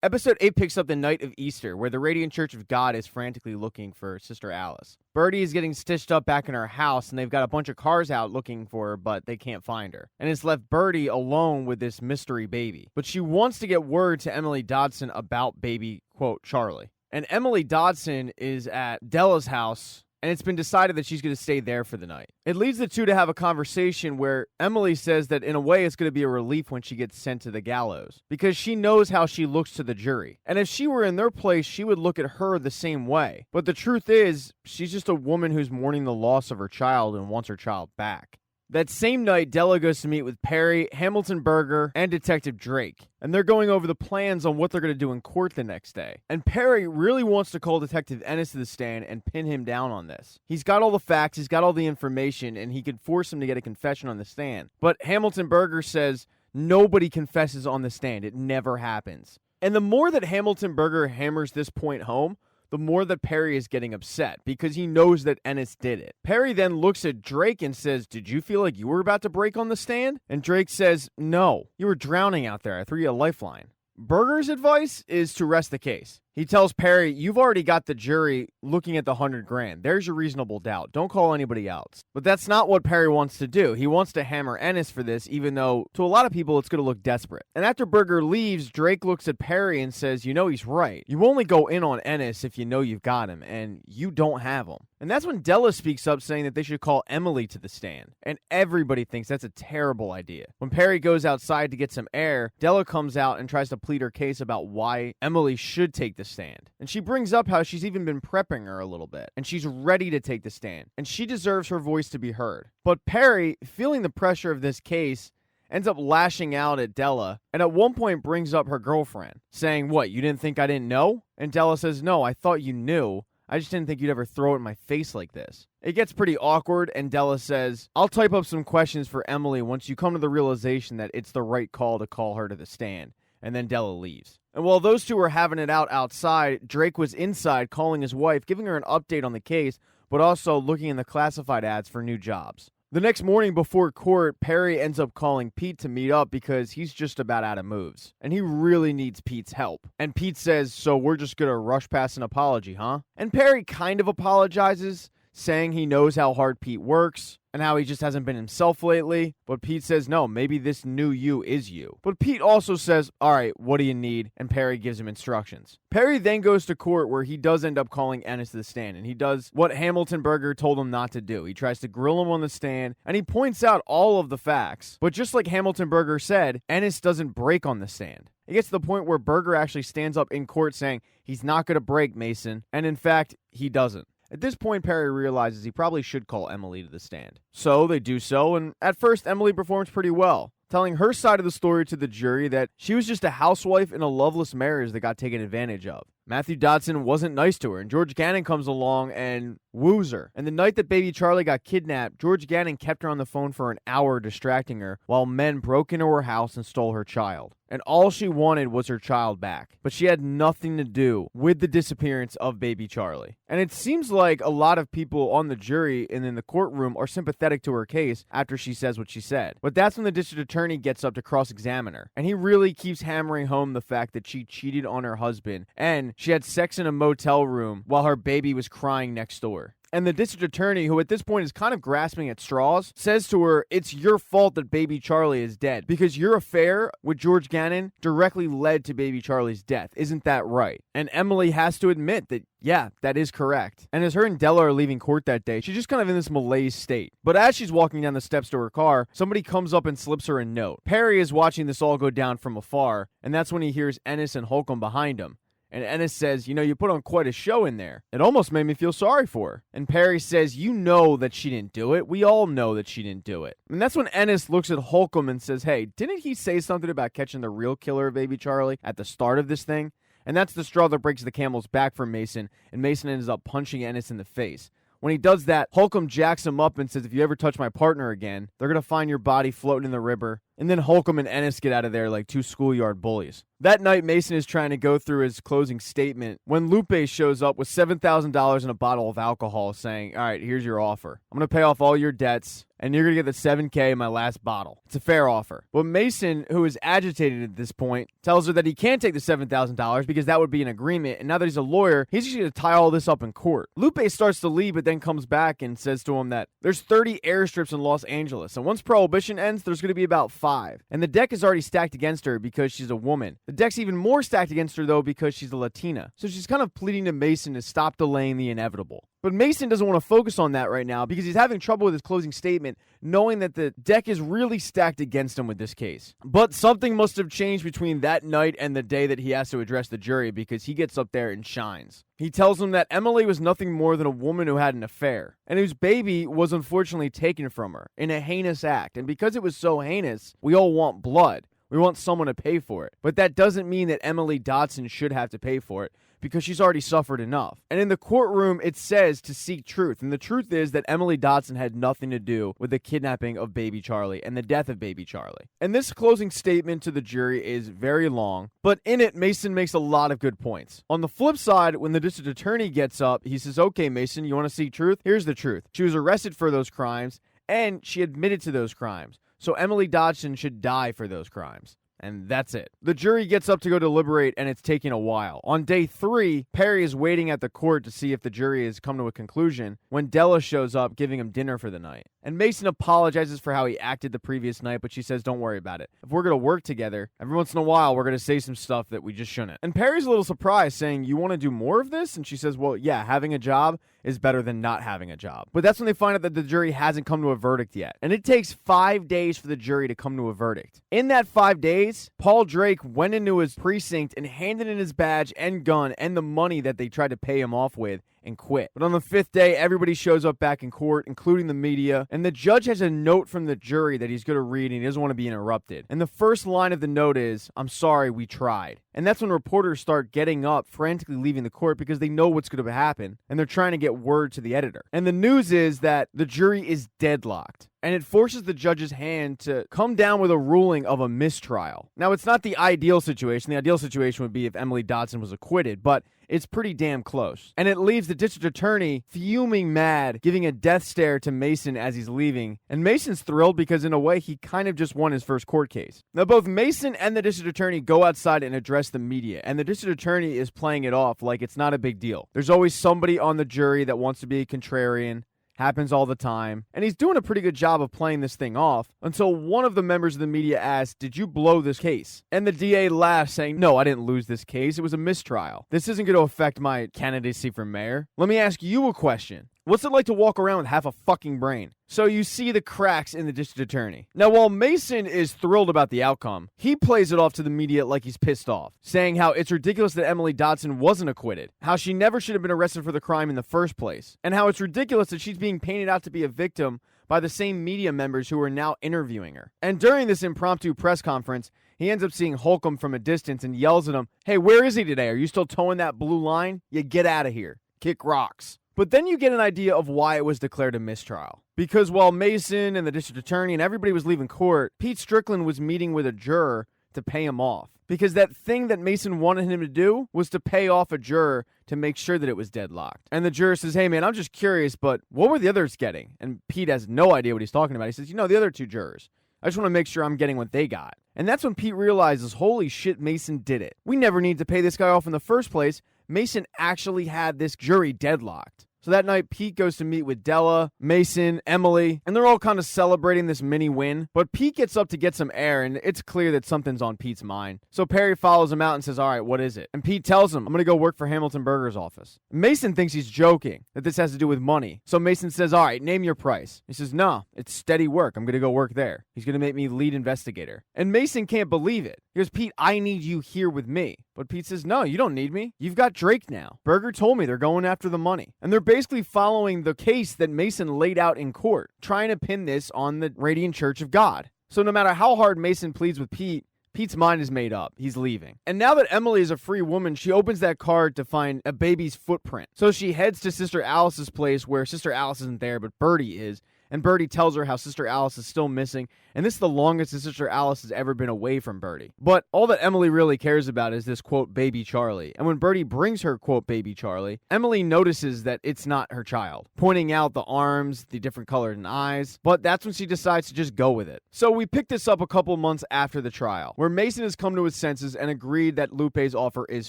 Episode 8 picks up the night of Easter, where the Radiant Church of God is frantically looking for Sister Alice. Birdie is getting stitched up back in her house, and they've got a bunch of cars out looking for her, but they can't find her. And it's left Birdie alone with this mystery baby. But she wants to get word to Emily Dodson about baby, quote, Charlie. And Emily Dodson is at Della's house, and it's been decided that she's going to stay there for the night. It leads the two to have a conversation where Emily says that in a way it's going to be a relief when she gets sent to the gallows, because she knows how she looks to the jury. And if she were in their place, she would look at her the same way. But the truth is, she's just a woman who's mourning the loss of her child and wants her child back. That same night, Della goes to meet with Perry, Hamilton Berger, and Detective Drake. And they're going over the plans on what they're going to do in court the next day. And Perry really wants to call Detective Ennis to the stand and pin him down on this. He's got all the facts, he's got all the information, and he could force him to get a confession on the stand. But Hamilton Berger says nobody confesses on the stand. It never happens. And the more that Hamilton Berger hammers this point home, the more that Perry is getting upset because he knows that Ennis did it. Perry then looks at Drake and says, "Did you feel like you were about to break on the stand?" And Drake says, "No, you were drowning out there. I threw you a lifeline." Berger's advice is to rest the case. He tells Perry, "You've already got the jury looking at the $100,000. There's your reasonable doubt. Don't call anybody else." But that's not what Perry wants to do. He wants to hammer Ennis for this, even though to a lot of people it's going to look desperate. And after Berger leaves, Drake looks at Perry and says, "You know he's right. You only go in on Ennis if you know you've got him, and you don't have him." And that's when Della speaks up saying that they should call Emily to the stand. And everybody thinks that's a terrible idea. When Perry goes outside to get some air, Della comes out and tries to plead her case about why Emily should take the stand. And she brings up how she's even been prepping her a little bit, and she's ready to take the stand, and she deserves her voice to be heard. But Perry, feeling the pressure of this case, ends up lashing out at Della, and at one point brings up her girlfriend, saying, "What, you didn't think I didn't know?" And Della says, "No, I thought you knew. I just didn't think you'd ever throw it in my face like this." It gets pretty awkward, and Della says, "I'll type up some questions for Emily once you come to the realization that it's the right call to call her to the stand." And then Della leaves. And while those two were having it out outside, Drake was inside calling his wife, giving her an update on the case, but also looking in the classified ads for new jobs. The next morning before court, Perry ends up calling Pete to meet up because he's just about out of moves. And he really needs Pete's help. And Pete says, "So we're just going to rush past an apology, huh?" And Perry kind of apologizes, saying he knows how hard Pete works and how he just hasn't been himself lately. But Pete says, "No, maybe this new you is you." But Pete also says, "All right, what do you need?" And Perry gives him instructions. Perry then goes to court where he does end up calling Ennis to the stand, and he does what Hamilton Berger told him not to do. He tries to grill him on the stand, and he points out all of the facts. But just like Hamilton Berger said, Ennis doesn't break on the stand. It gets to the point where Berger actually stands up in court saying he's not going to break Mason, and in fact, he doesn't. At this point, Perry realizes he probably should call Emily to the stand. So they do so, and at first, Emily performs pretty well, telling her side of the story to the jury that she was just a housewife in a loveless marriage that got taken advantage of. Matthew Dodson wasn't nice to her, and George Gannon comes along and woos her. And the night that baby Charlie got kidnapped, George Gannon kept her on the phone for an hour distracting her while men broke into her house and stole her child. And all she wanted was her child back. But she had nothing to do with the disappearance of baby Charlie. And it seems like a lot of people on the jury and in the courtroom are sympathetic to her case after she says what she said. But that's when the district attorney gets up to cross-examine her. And he really keeps hammering home the fact that she cheated on her husband and she had sex in a motel room while her baby was crying next door. And the district attorney, who at this point is kind of grasping at straws, says to her, "It's your fault that baby Charlie is dead because your affair with George Gannon directly led to baby Charlie's death. Isn't that right?" And Emily has to admit that, yeah, that is correct. And as her and Della are leaving court that day, she's just kind of in this malaise state. But as she's walking down the steps to her car, somebody comes up and slips her a note. Perry is watching this all go down from afar, and that's when he hears Ennis and Holcomb behind him. And Ennis says, "You know, you put on quite a show in there. It almost made me feel sorry for her." And Perry says, "You know that she didn't do it. We all know that she didn't do it." And that's when Ennis looks at Holcomb and says, "Hey, didn't he say something about catching the real killer of baby Charlie at the start of this thing?" And that's the straw that breaks the camel's back for Mason, and Mason ends up punching Ennis in the face. When he does that, Holcomb jacks him up and says, "If you ever touch my partner again, they're going to find your body floating in the river And then Holcomb and Ennis get out of there like two schoolyard bullies. That night, Mason is trying to go through his closing statement when Lupe shows up with $7,000 and a bottle of alcohol saying, all right, here's your offer. I'm going to pay off all your debts, and you're going to get the $7K in my last bottle. It's a fair offer. But Mason, who is agitated at this point, tells her that he can't take the $7,000 because that would be an agreement, and now that he's a lawyer, he's just going to tie all this up in court. Lupe starts to leave, but then comes back and says to him that there's 30 airstrips in Los Angeles, and once Prohibition ends, there's going to be about 5. And the deck is already stacked against her because she's a woman. The deck's even more stacked against her, though, because she's a Latina. So she's kind of pleading to Mason to stop delaying the inevitable. But Mason doesn't want to focus on that right now because he's having trouble with his closing statement, knowing that the deck is really stacked against him with this case. But something must have changed between that night and the day that he has to address the jury, because he gets up there and shines. He tells them that Emily was nothing more than a woman who had an affair, and whose baby was unfortunately taken from her in a heinous act. And because it was so heinous, we all want blood. We want someone to pay for it. But that doesn't mean that Emily Dotson should have to pay for it, because she's already suffered enough. And in the courtroom, it says to seek truth. And the truth is that Emily Dotson had nothing to do with the kidnapping of baby Charlie and the death of baby Charlie. And this closing statement to the jury is very long, but in it, Mason makes a lot of good points. On the flip side, when the district attorney gets up, he says, okay, Mason, you want to seek truth? Here's the truth. She was arrested for those crimes, and she admitted to those crimes. So Emily Dotson should die for those crimes. And that's it. The jury gets up to go deliberate, and it's taking a while. On day 3, Perry is waiting at the court to see if the jury has come to a conclusion when Della shows up, giving him dinner for the night. And Mason apologizes for how he acted the previous night, but she says, don't worry about it. If we're going to work together, every once in a while, we're going to say some stuff that we just shouldn't. And Perry's a little surprised, saying, you want to do more of this? And she says, well, yeah, having a job is better than not having a job. But that's when they find out that the jury hasn't come to a verdict yet. And it takes 5 days for the jury to come to a verdict. In that 5 days, Paul Drake went into his precinct and handed in his badge and gun and the money that they tried to pay him off with and quit. But on the 5th day, everybody shows up back in court, including the media, and the judge has a note from the jury that he's going to read, and he doesn't want to be interrupted. And the first line of the note is, I'm sorry, we tried. And that's when reporters start getting up, frantically leaving the court because they know what's going to happen, and they're trying to get word to the editor. And the news is that the jury is deadlocked, and it forces the judge's hand to come down with a ruling of a mistrial. Now, it's not the ideal situation. The ideal situation would be if Emily Dotson was acquitted, but it's pretty damn close. And it leaves the district attorney fuming mad, giving a death stare to Mason as he's leaving. And Mason's thrilled because in a way he kind of just won his first court case. Now both Mason and the district attorney go outside and address the media. And the district attorney is playing it off like it's not a big deal. There's always somebody on the jury that wants to be a contrarian. Happens all the time. And he's doing a pretty good job of playing this thing off until one of the members of the media asks, did you blow this case? And the DA laughs, saying, no, I didn't lose this case. It was a mistrial. This isn't going to affect my candidacy for mayor. Let me ask you a question. What's it like to walk around with half a fucking brain? So you see the cracks in the district attorney. Now, while Mason is thrilled about the outcome, he plays it off to the media like he's pissed off, saying how it's ridiculous that Emily Dotson wasn't acquitted, how she never should have been arrested for the crime in the first place, and how it's ridiculous that she's being painted out to be a victim by the same media members who are now interviewing her. And during this impromptu press conference, he ends up seeing Holcomb from a distance and yells at him, hey, where is he today? Are you still towing that blue line? You get out of here. Kick rocks. But then you get an idea of why it was declared a mistrial. Because while Mason and the district attorney and everybody was leaving court, Pete Strickland was meeting with a juror to pay him off. Because that thing that Mason wanted him to do was to pay off a juror to make sure that it was deadlocked. And the juror says, hey man, I'm just curious, but what were the others getting? And Pete has no idea what he's talking about. He says, the other 2 jurors. I just want to make sure I'm getting what they got. And that's when Pete realizes, holy shit, Mason did it. We never needed to pay this guy off in the first place. Mason actually had this jury deadlocked. So that night, Pete goes to meet with Della, Mason, Emily, and they're all kind of celebrating this mini win. But Pete gets up to get some air, and it's clear that something's on Pete's mind. So Perry follows him out and says, all right, what is it? And Pete tells him, I'm going to go work for Hamilton Berger's office. Mason thinks he's joking, that this has to do with money. So Mason says, all right, name your price. He says, no, it's steady work. I'm going to go work there. He's going to make me lead investigator. And Mason can't believe it. He goes, Pete, I need you here with me. But Pete says, no, you don't need me. You've got Drake now. Berger told me they're going after the money. And they're basically following the case that Mason laid out in court, trying to pin this on the Radiant Church of God. So no matter how hard Mason pleads with Pete, Pete's mind is made up. He's leaving. And now that Emily is a free woman, she opens that card to find a baby's footprint. So she heads to Sister Alice's place where Sister Alice isn't there, but Birdie is. and Birdie tells her how Sister Alice is still missing, and this is the longest that Sister Alice has ever been away from Birdie. But all that Emily really cares about is this, quote, baby Charlie. And when Birdie brings her, quote, baby Charlie, Emily notices that it's not her child, pointing out the arms, the different colored eyes, but that's when she decides to just go with it. So we pick this up a couple months after the trial, where Mason has come to his senses and agreed that Lupe's offer is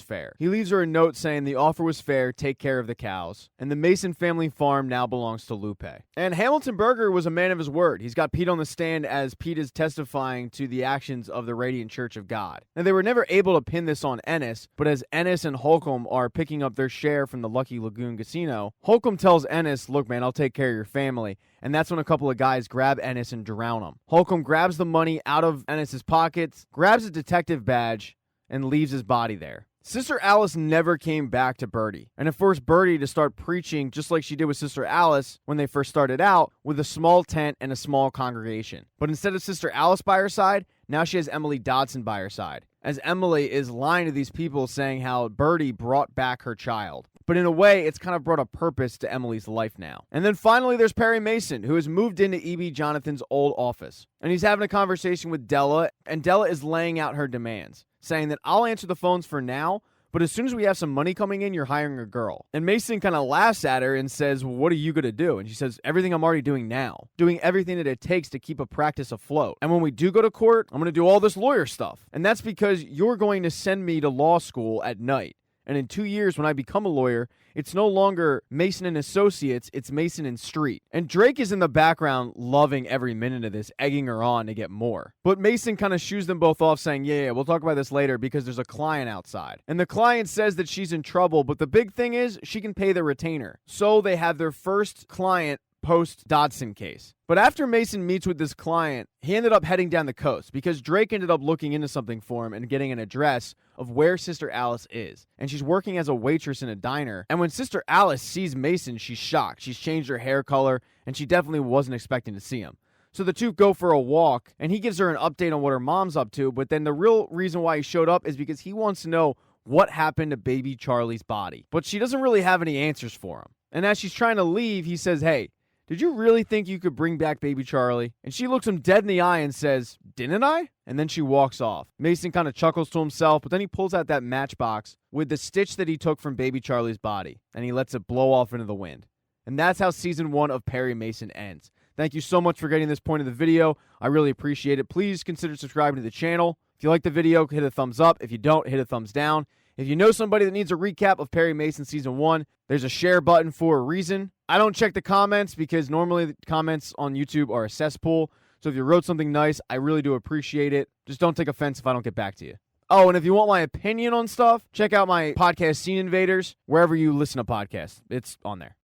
fair. He leaves her a note saying the offer was fair, take care of the cows, and the Mason family farm now belongs to Lupe. And Hamilton Berger was a man of his word. He's got Pete on the stand as Pete is testifying to the actions of the Radiant Church of God. Now, they were never able to pin this on Ennis, but as Ennis and Holcomb are picking up their share from the Lucky Lagoon Casino, Holcomb tells Ennis, look, man, I'll take care of your family. And that's when a couple of guys grab Ennis and drown him. Holcomb grabs the money out of Ennis's pockets, grabs a detective badge, and leaves his body there. Sister Alice never came back to Birdie, and it forced Birdie to start preaching just like she did with Sister Alice when they first started out, with a small tent and a small congregation. But instead of Sister Alice by her side, now she has Emily Dodson by her side, as Emily is lying to these people saying how Birdie brought back her child. But in a way, it's kind of brought a purpose to Emily's life now. And then finally, there's Perry Mason, who has moved into E.B. Jonathan's old office. And he's having a conversation with Della, and Della is laying out her demands, saying that I'll answer the phones for now, but as soon as we have some money coming in, you're hiring a girl. And Mason kind of laughs at her and says, well, what are you going to do? And she says, everything I'm already doing now. Doing everything that it takes to keep a practice afloat. And when we do go to court, I'm going to do all this lawyer stuff. And that's because you're going to send me to law school at night. And in 2 years, when I become a lawyer, it's no longer Mason and Associates, it's Mason and Street. And Drake is in the background loving every minute of this, egging her on to get more. But Mason kind of shoos them both off, saying, yeah, we'll talk about this later because there's a client outside. And the client says that she's in trouble, but the big thing is she can pay the retainer. So they have their first client post-Dodson case. But after Mason meets with this client, he ended up heading down the coast because Drake ended up looking into something for him and getting an address of where Sister Alice is. And she's working as a waitress in a diner. And when Sister Alice sees Mason, she's shocked. She's changed her hair color, and she definitely wasn't expecting to see him. So the two go for a walk, and he gives her an update on what her mom's up to. But then the real reason why he showed up is because he wants to know what happened to baby Charlie's body. But she doesn't really have any answers for him. And as she's trying to leave, he says, hey, did you really think you could bring back baby Charlie? And she looks him dead in the eye and says, didn't I? And then she walks off. Mason kind of chuckles to himself, but then he pulls out that matchbox with the stitch that he took from baby Charlie's body, and he lets it blow off into the wind. And that's how season 1 of Perry Mason ends. Thank you so much for getting this point of the video. I really appreciate it. Please consider subscribing to the channel. If you like the video, hit a thumbs up. If you don't, hit a thumbs down. If you know somebody that needs a recap of Perry Mason Season 1, there's a share button for a reason. I don't check the comments because normally the comments on YouTube are a cesspool. So if you wrote something nice, I really do appreciate it. Just don't take offense if I don't get back to you. Oh, and if you want my opinion on stuff, check out my podcast, Scene Invaders, wherever you listen to podcasts. It's on there.